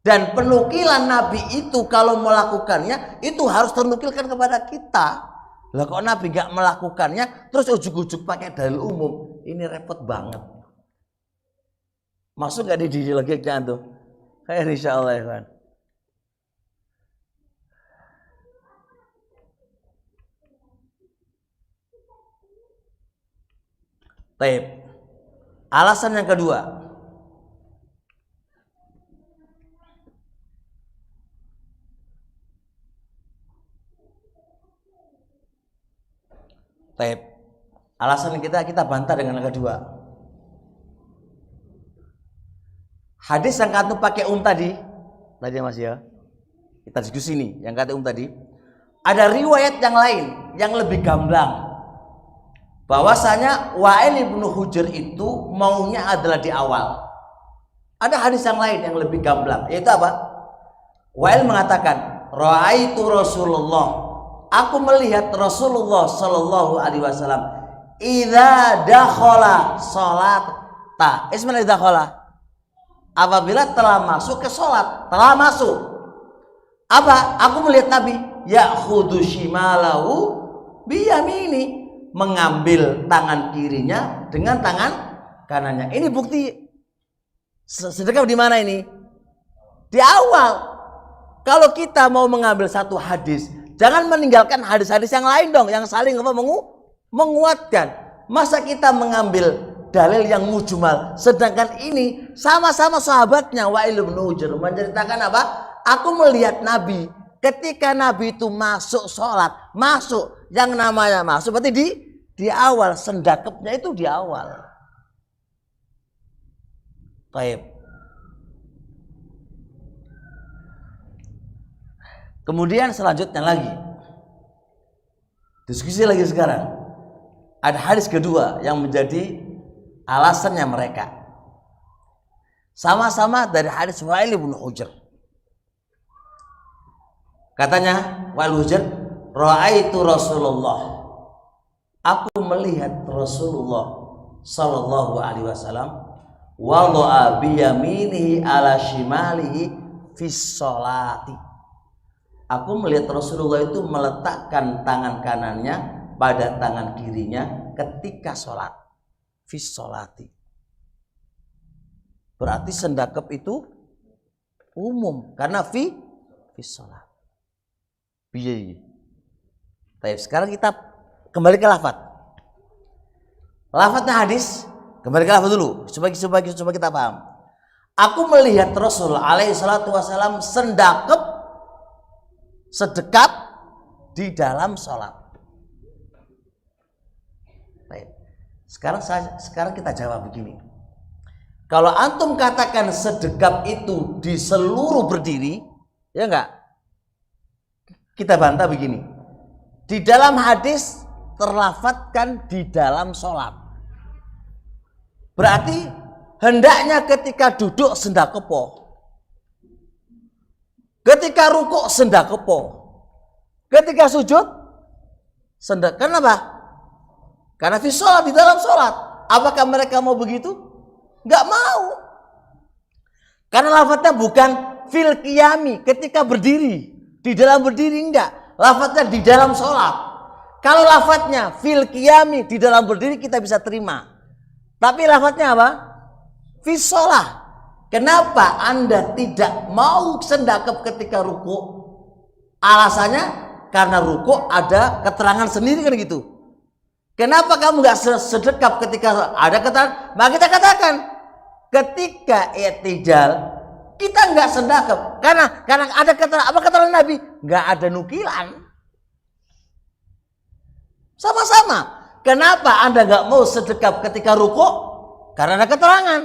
Dan penukilan Nabi itu kalau melakukannya itu harus ternukilkan kepada kita. Lah kok Nabi gak melakukannya terus ujuk-ujuk pakai dalil umum. Ini repot banget. Masuk gak di diri lagi tuh? Kayak insyaallah ya kan. Taib. Alasan yang kedua. Taib. Alasan kita bantah dengan yang kedua. Hadis yang kata pakai tadi Mas ya. Kita diskusi nih yang kata tadi. Ada riwayat yang lain yang lebih gamblang. Bahwasanya Wa'il ibn Hujr itu maunya adalah di awal. Ada hadis yang lain yang lebih gamblang, yaitu apa? Wa'il mengatakan, Ra'aitu Rasulullah, aku melihat Rasulullah sallallahu alaihi wasallam idza dakhala salata. Ismul dakhala, apabila telah masuk ke salat, telah masuk. Apa? Aku melihat Nabi ya'khudhu shimalahu biyamini, mengambil tangan kirinya dengan tangan kanannya. Ini bukti sedekap di mana ini? Di awal. Kalau kita mau mengambil satu hadis, jangan meninggalkan hadis-hadis yang lain dong, yang saling menguatkan. Masa kita mengambil dalil yang mujmal, sedangkan ini sama-sama sahabatnya Wa'il bin Hujr menceritakan apa? Aku melihat Nabi ketika Nabi itu masuk sholat, masuk, yang namanya masuk berarti di awal, sendakepnya itu di awal. Baik. Kemudian selanjutnya lagi, diskusi lagi sekarang. Ada hadis kedua yang menjadi alasannya mereka. Sama-sama dari hadis Wa'il bin Hujr. Katanya Wa'il bin Hujr, ra'aitu Rasulullah, aku melihat Rasulullah sallallahu alaihi wasallam wada'a biyaminihi ala shimalihi fis sholati. Aku melihat Rasulullah itu meletakkan tangan kanannya pada tangan kirinya ketika sholat. Fis sholati. Berarti sendakep itu umum karena fis sholat. Biye. Baik, sekarang kita kembali ke lafaz. Lafaznya hadis, kembali ke lafaz dulu supaya kita paham. Aku melihat Rasul alaihi salatu wasallam sedekap di dalam sholat. Baik. Sekarang kita jawab begini. Kalau antum katakan sedekap itu di seluruh berdiri, ya enggak? Kita bantah begini. Di dalam hadis terlafadzkan di dalam sholat. Berarti hendaknya ketika duduk sendakepo, ketika rukuk sendakepo, ketika sujud sendak. Kenapa? Karena fi sholat, di dalam sholat. Apakah mereka mau begitu? Enggak mau. Karena lafadznya bukan fil qiyami, ketika berdiri. Di dalam berdiri enggak. Lafadznya di dalam sholat. Kalau lafadznya fil qiyami, di dalam berdiri, kita bisa terima. Tapi lafadznya apa? Fi sholat. Kenapa Anda tidak mau sendakep ketika ruku? Alasannya karena ruku ada keterangan sendiri kan gitu. Kenapa kamu nggak sedekap ketika ada keterangan? Maka kita katakan ketika i'tidal kita nggak sedekap karena ada keterangan. Apa keterangan Nabi? Nggak ada nukilan. Sama-sama. Kenapa Anda nggak mau sedekap ketika ruku? Karena ada keterangan.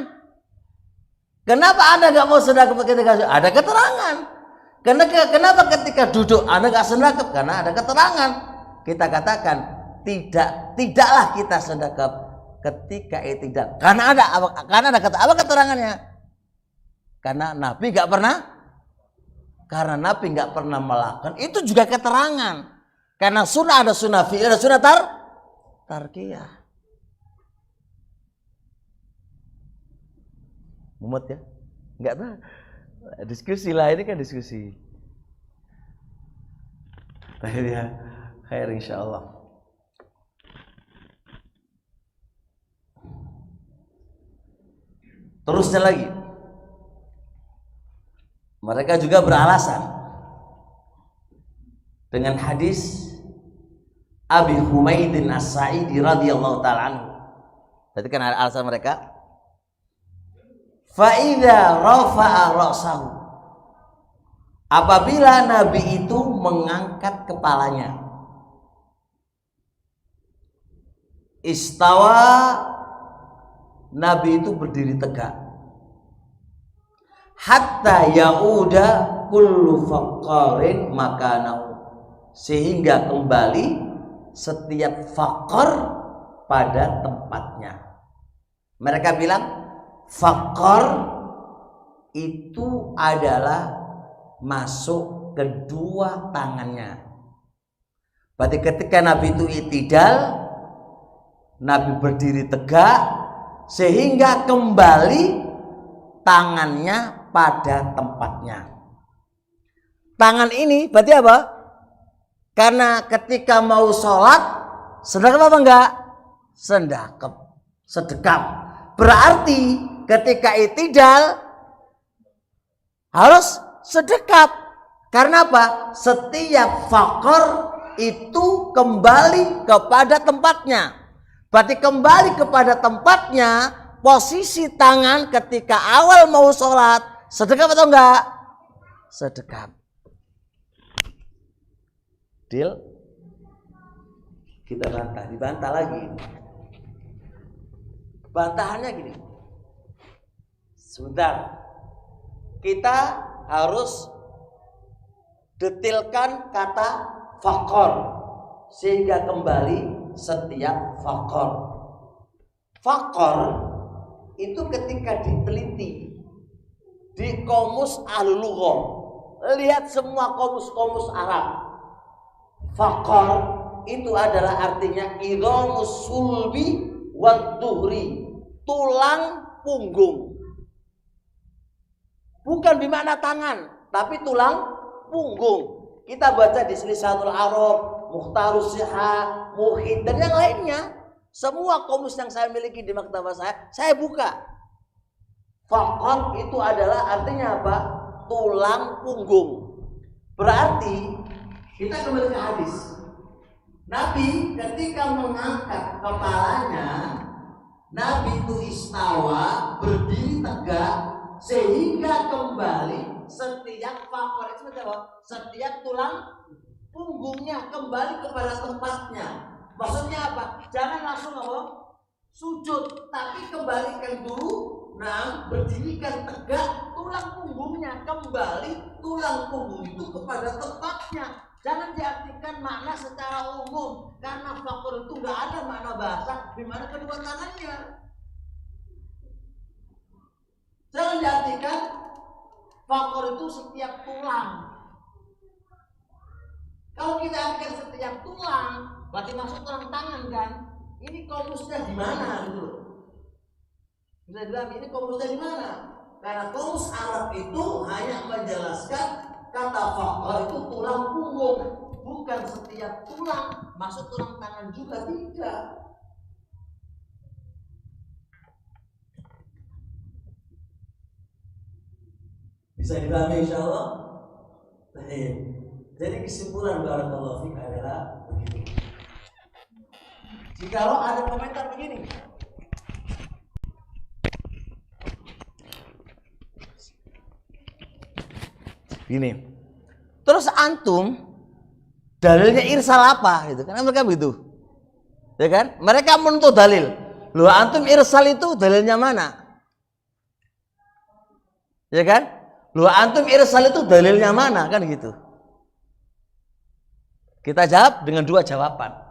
Kenapa Anda nggak mau sedekap ketika ada keterangan? Kenapa ketika duduk Anda nggak sedekap? Karena ada keterangan. Kita katakan tidaklah kita sedekap ketika i'tidal. Karena ada apa keterangannya? Karena Nabi nggak pernah melakukan. Itu juga keterangan. Karena sunnah ada sunnah fi'il, ada sunnah tarkiyah. Mumet ya? Enggak tahu. Diskusi lah, ini kan diskusi. Khair ya, khair insyaallah. Terusnya lagi. Mereka juga beralasan dengan hadis Abi Humaidin As-Sa'idi radhiyallahu ta'ala anhu. Jadi kan ada alasan mereka. Fa idza rafa'a ra'sahu, apabila Nabi itu mengangkat kepalanya, istawa, Nabi itu berdiri tegak, hatta yauda kullu faqarin makanahu, sehingga kembali setiap faqar pada tempatnya. Mereka bilang faqar itu adalah masuk kedua tangannya. Berarti ketika Nabi itu i'tidal, Nabi berdiri tegak sehingga kembali tangannya pada tempatnya. Tangan ini berarti apa? Karena ketika mau sholat sedekap apa enggak? Sedekap. Berarti ketika i'tidal harus sedekap. Karena apa? Setiap fakor itu kembali kepada tempatnya. Berarti kembali kepada tempatnya, posisi tangan ketika awal mau sholat sedekap atau enggak? Sedekap. Deal? Kita bantah, dibantah lagi. Bantahannya gini. Sebentar. Kita harus detilkan kata fakor sehingga kembali setiap fakor. Fakor itu ketika diteliti di Qomus Ahlul Lughah, lihat semua komus-komus Arab. Fakor itu adalah artinya idhamus sulbi wad duhri, tulang punggung. Bukan bermakna tangan, tapi tulang punggung. Kita baca di Lisanul Arab, Mukhtarus Sihah, Muhid, dan yang lainnya. Semua komus yang saya miliki di maktabah saya buka. Fakor itu adalah artinya apa? Tulang punggung. Berarti kita kembali ke hadis. Nabi ketika mengangkat kepalanya, Nabi itu istawa, berdiri tegak, sehingga kembali setiap fakor itu apa? Setiap tulang punggungnya kembali kepada tempatnya. Maksudnya apa? Jangan langsung apa? Sujud, tapi kembalikan dulu. Nah, berdirikan tegak, tulang punggungnya kembali, tulang punggung itu kepada tempatnya. Jangan diartikan makna secara umum, karena fakor itu nggak ada makna bahasa di mana kedua tangannya. Jangan diartikan fakor itu setiap tulang. Kalau kita artikan setiap tulang, berarti masuk tulang tangan kan? Ini komusnya di mana gitu? Bisa bilang ini komusnya di mana? Karena komus Arab itu hanya menjelaskan kata fakor itu tulang punggung, bukan setiap tulang masuk tulang tangan juga, tidak. Bisa dipahami insyaallah? Jadi kesimpulan barakallahu fiik adalah begini. Jikalau ada komentar begini, gini, terus antum dalilnya irsal apa? Gitu kan mereka begitu, ya kan? Mereka menuntut dalil. Loh, antum irsal itu dalilnya mana? Ya kan? Loh, antum irsal itu dalilnya mana? Kan gitu. Kita jawab dengan dua jawaban.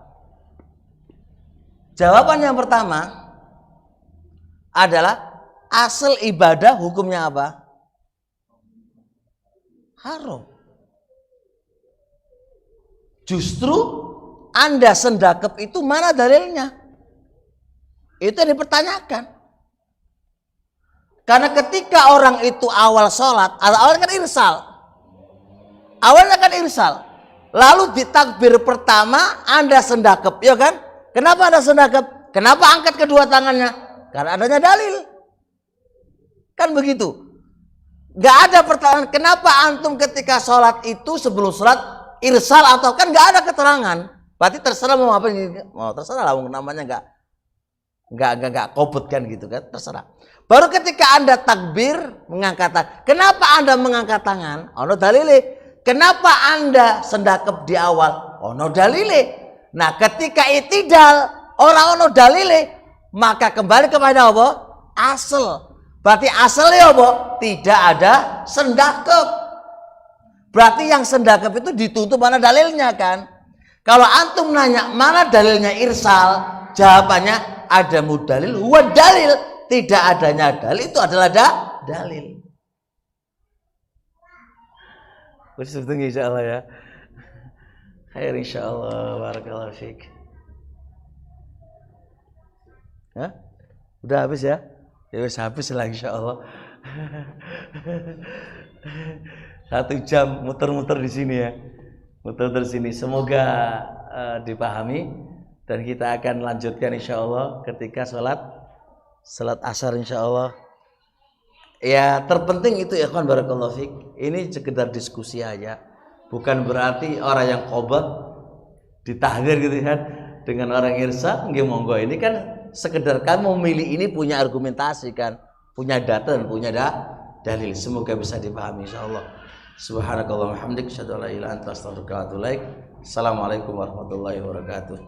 Jawaban yang pertama adalah asal ibadah hukumnya apa? Haram. Justru Anda sendakep itu mana dalilnya? Itu yang dipertanyakan. Karena ketika orang itu awal sholat, awalnya kan irsal. Awalnya kan irsal. Lalu di takbir pertama Anda sendakep, ya kan? Kenapa Anda sendakep? Kenapa angkat kedua tangannya? Karena adanya dalil. Kan begitu. Gak ada pertanyaan kenapa antum ketika sholat itu sebelum sholat irsal atau kan gak ada keterangan. Berarti terserah mau apa, mau terserah lah, namanya gak kobut kan gitu kan, terserah. Baru ketika Anda takbir mengangkat tangan, kenapa Anda mengangkat tangan? Ono dalile. Kenapa Anda sendakep di awal? Ono dalile. Nah, ketika i'tidal orang ono dalile, maka kembali kepada apa? Asal. Berarti asalnya apa? Tidak ada sendakep. Berarti yang sendakep itu ditutup mana dalilnya kan? Kalau antum nanya mana dalilnya irsal, jawabannya ada mudalil, huwa dalil. Tidak adanya dalil itu adalah dalil. Khusus tunggu insyaallah ya. Khair insyaallah, barakallahu fiik. Hah? Udah habis ya? Ya wis habis lah insyaallah. 1 jam muter-muter di sini ya. Muter-muter sini. Semoga dipahami dan kita akan lanjutkan insyaallah ketika salat asar insyaallah. Ya terpenting itu ya kan barakallahu fiik. Ini sekedar diskusi aja. Bukan berarti orang yang qobat ditahdir gitu kan dengan orang irsa nggih monggo. Ini kan sekedar kamu memilih ini punya argumentasi kan, punya data dan punya dalil. Semoga bisa dipahami insyaallah. Subhanakallahumma hamdik asyhadu an la ilaha illa anta astaghfiruka wa atubu ilaik. Assalamualaikum warahmatullahi wabarakatuh.